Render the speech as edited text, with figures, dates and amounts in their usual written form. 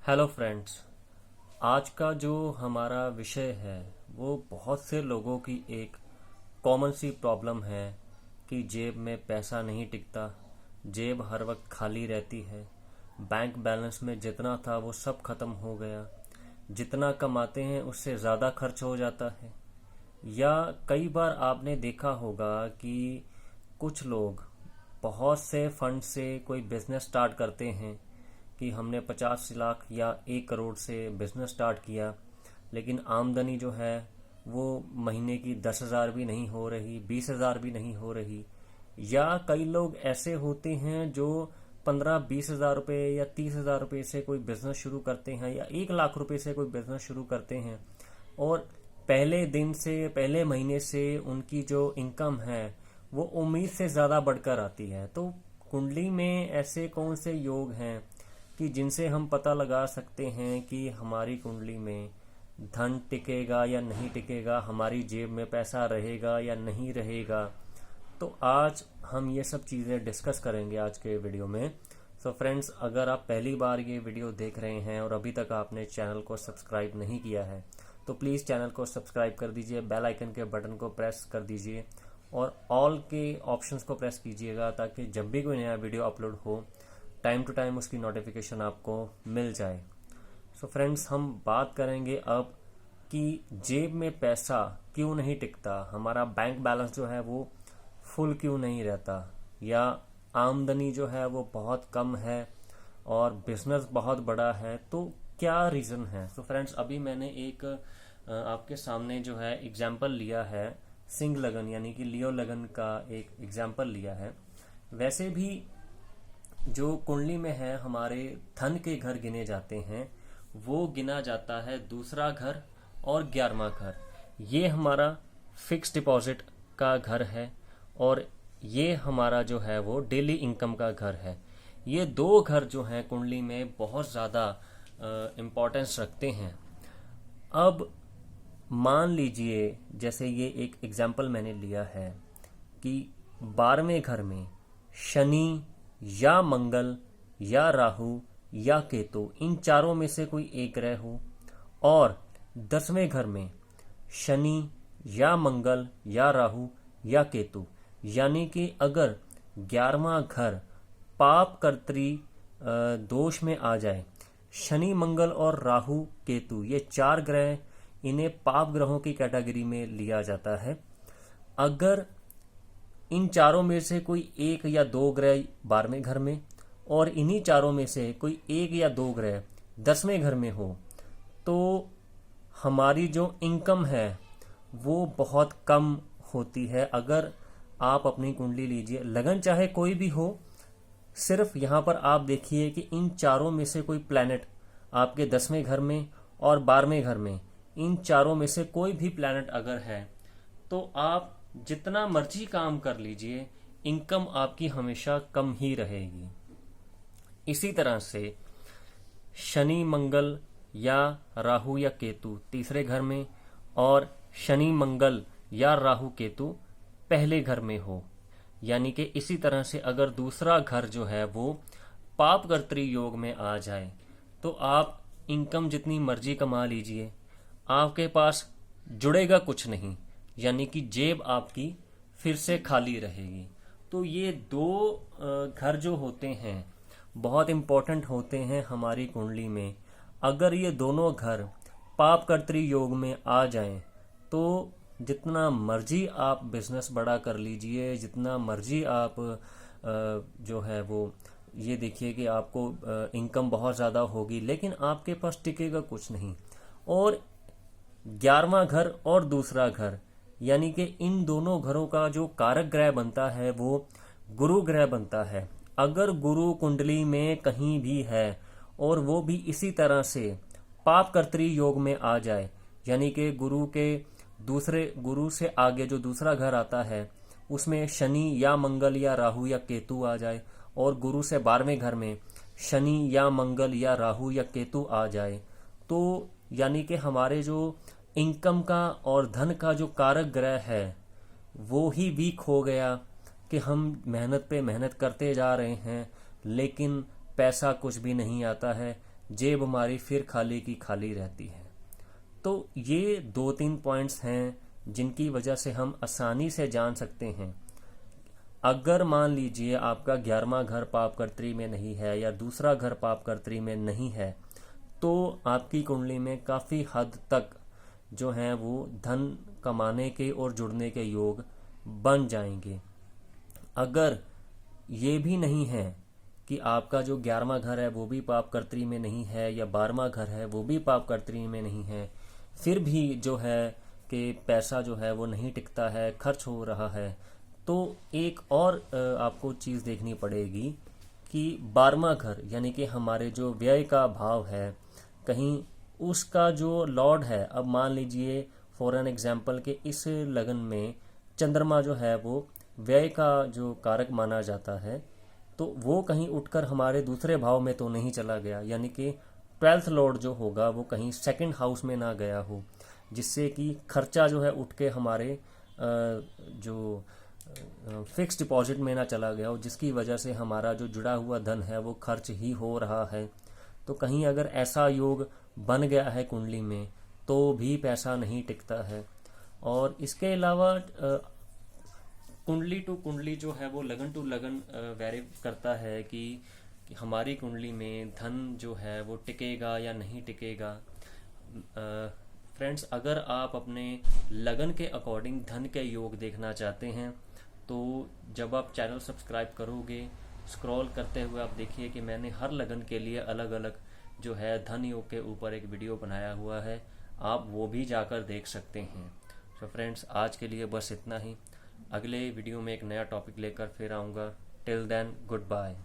Hello friends. आज का जो हमारा विषय है वो बहुत से लोगों की एक कॉमन सी प्रॉब्लम है कि जेब में पैसा नहीं टिकता। जेब हर वक्त खाली रहती है। बैंक बैलेंस में जितना था वो सब खत्म हो गया। जितना कमाते हैं उससे ज़्यादा खर्च हो जाता है। या कई बार आपने देखा होगा कि कुछ लोग बहुत से फंड से कोई बिजनेस स्टार्ट करते हैं कि हमने 50 लाख या 1 करोड़ से बिजनेस स्टार्ट किया, लेकिन आमदनी जो है वो महीने की 10,000 भी नहीं हो रही, 20,000 भी नहीं हो रही। या कई लोग ऐसे होते हैं जो 15-20 हज़ार रुपये या 30,000 रुपये से कोई बिजनेस शुरू करते हैं या 1 लाख रुपये से कोई बिजनेस शुरू करते हैं, और पहले दिन से पहले महीने से उनकी जो इनकम है वो उम्मीद से ज़्यादा बढ़कर आती है। तो कुंडली में ऐसे कौन से योग हैं कि जिनसे हम पता लगा सकते हैं कि हमारी कुंडली में धन टिकेगा या नहीं टिकेगा, हमारी जेब में पैसा रहेगा या नहीं रहेगा। तो आज हम ये सब चीज़ें डिस्कस करेंगे आज के वीडियो में। सो फ्रेंड्स, अगर आप पहली बार ये वीडियो देख रहे हैं और अभी तक आपने चैनल को सब्सक्राइब नहीं किया है तो प्लीज़ चैनल को सब्सक्राइब कर दीजिए, बेल आइकन के बटन को प्रेस कर दीजिए और ऑल के ऑप्शंस को प्रेस कीजिएगा ताकि जब भी कोई नया वीडियो अपलोड हो टाइम टू टाइम उसकी नोटिफिकेशन आपको मिल जाए। सो फ्रेंड्स, हम बात करेंगे अब कि जेब में पैसा क्यों नहीं टिकता, हमारा बैंक बैलेंस जो है वो फुल क्यों नहीं रहता, या आमदनी जो है वो बहुत कम है और बिजनेस बहुत बड़ा है, तो क्या रीज़न है। सो फ्रेंड्स, अभी मैंने एक आपके सामने जो है एग्जाम्पल लिया है सिंह लगन यानी कि लियो लगन का एक एग्जाम्पल लिया है। वैसे भी जो कुंडली में है हमारे धन के घर गिने जाते हैं, वो गिना जाता है दूसरा घर और 11वां घर। ये हमारा फिक्स डिपॉजिट का घर है और ये हमारा जो है वो डेली इनकम का घर है। ये दो घर जो हैं कुंडली में बहुत ज़्यादा इम्पोर्टेंस रखते हैं। अब मान लीजिए, जैसे ये एक एग्जाम्पल मैंने लिया है कि 12वें घर में शनि या मंगल या राहु या केतु, इन चारों में से कोई एक ग्रह हो, और 10वें घर में शनि या मंगल या राहु या केतु, यानी कि अगर 11वां घर पाप कर्त्री दोष में आ जाए, शनि मंगल और राहु केतु ये 4 ग्रह, इन्हें पाप ग्रहों की कैटेगरी में लिया जाता है। अगर इन चारों में से कोई एक या दो ग्रह 12वें घर में और इन्हीं चारों में से कोई एक या दो ग्रह 10वें घर में हो, तो हमारी जो इनकम है वो बहुत कम होती है। अगर आप अपनी कुंडली लीजिए, लगन चाहे कोई भी हो, सिर्फ यहाँ पर आप देखिए कि इन चारों में से कोई प्लैनेट आपके 10वें घर में और 12वें घर में, इन चारों में से कोई भी प्लैनेट अगर है तो आप जितना मर्जी काम कर लीजिए, इनकम आपकी हमेशा कम ही रहेगी। इसी तरह से शनि मंगल या राहु या केतु तीसरे घर में और शनि मंगल या राहु केतु पहले घर में हो, यानी कि इसी तरह से अगर दूसरा घर जो है वो पापकर्त्री योग में आ जाए, तो आप इनकम जितनी मर्जी कमा लीजिए, आपके पास जुड़ेगा कुछ नहीं, यानी कि जेब आपकी फिर से खाली रहेगी। तो ये दो घर जो होते हैं बहुत इम्पोर्टेंट होते हैं हमारी कुंडली में। अगर ये दोनों घर पापकर्त्री योग में आ जाएं, तो जितना मर्जी आप बिजनेस बड़ा कर लीजिए, जितना मर्जी आप जो है वो ये देखिए कि आपको इनकम बहुत ज़्यादा होगी, लेकिन आपके पास टिकेगा कुछ नहीं। और 11वां घर और दूसरा घर, यानी कि इन दोनों घरों का जो कारक ग्रह बनता है वो गुरु ग्रह बनता है। अगर गुरु कुंडली में कहीं भी है और वो भी इसी तरह से पापकर्त्री योग में आ जाए, यानी कि गुरु से आगे जो दूसरा घर आता है उसमें शनि या मंगल या राहु या केतु आ जाए, और गुरु से 12वें घर में शनि या मंगल या राहु या केतु आ जाए, तो यानी कि हमारे जो इनकम का और धन का जो कारक ग्रह है वो ही वीक हो गया कि हम मेहनत पे मेहनत करते जा रहे हैं लेकिन पैसा कुछ भी नहीं आता है। जेब हमारी फिर खाली की खाली रहती है। तो ये 2-3 पॉइंट्स हैं जिनकी वजह से हम आसानी से जान सकते हैं। अगर मान लीजिए आपका 11वां घर पापकर्त्री में नहीं है या दूसरा घर पापकर्त्री में नहीं है, तो आपकी कुंडली में काफ़ी हद तक जो है वो धन कमाने के और जुड़ने के योग बन जाएंगे। अगर ये भी नहीं है कि आपका जो 11वां घर है वो भी पापकर्त्री में नहीं है या 12वां घर है वो भी पापकर्त्री में नहीं है, फिर भी जो है कि पैसा जो है वो नहीं टिकता है, खर्च हो रहा है, तो एक और आपको चीज़ देखनी पड़ेगी कि 12वां घर यानी कि हमारे जो व्यय का भाव है, कहीं उसका जो लॉर्ड है, अब मान लीजिए फॉर एन एग्जाम्पल कि इस लगन में चंद्रमा जो है वो व्यय का जो कारक माना जाता है, तो वो कहीं उठकर हमारे दूसरे भाव में तो नहीं चला गया, यानी कि 12th लॉर्ड जो होगा वो कहीं सेकंड हाउस में ना गया हो, जिससे कि खर्चा जो है उठ के हमारे जो फिक्स डिपॉजिट में ना चला गया हो, जिसकी वजह से हमारा जो जुड़ा हुआ धन है वो खर्च ही हो रहा है। तो कहीं अगर ऐसा योग बन गया है कुंडली में तो भी पैसा नहीं टिकता है। और इसके अलावा कुंडली टू कुंडली जो है वो लगन टू लगन वेरी करता है कि हमारी कुंडली में धन जो है वो टिकेगा या नहीं टिकेगा। फ्रेंड्स, अगर आप अपने लगन के अकॉर्डिंग धन के योग देखना चाहते हैं तो जब आप चैनल सब्सक्राइब करोगे, स्क्रॉल करते हुए आप देखिए कि मैंने हर लगन के लिए अलग अलग जो है धन योग के ऊपर एक वीडियो बनाया हुआ है, आप वो भी जाकर देख सकते हैं। तो फ्रेंड्स, आज के लिए बस इतना ही। अगले वीडियो में एक नया टॉपिक लेकर फिर आऊँगा। Till then, good bye.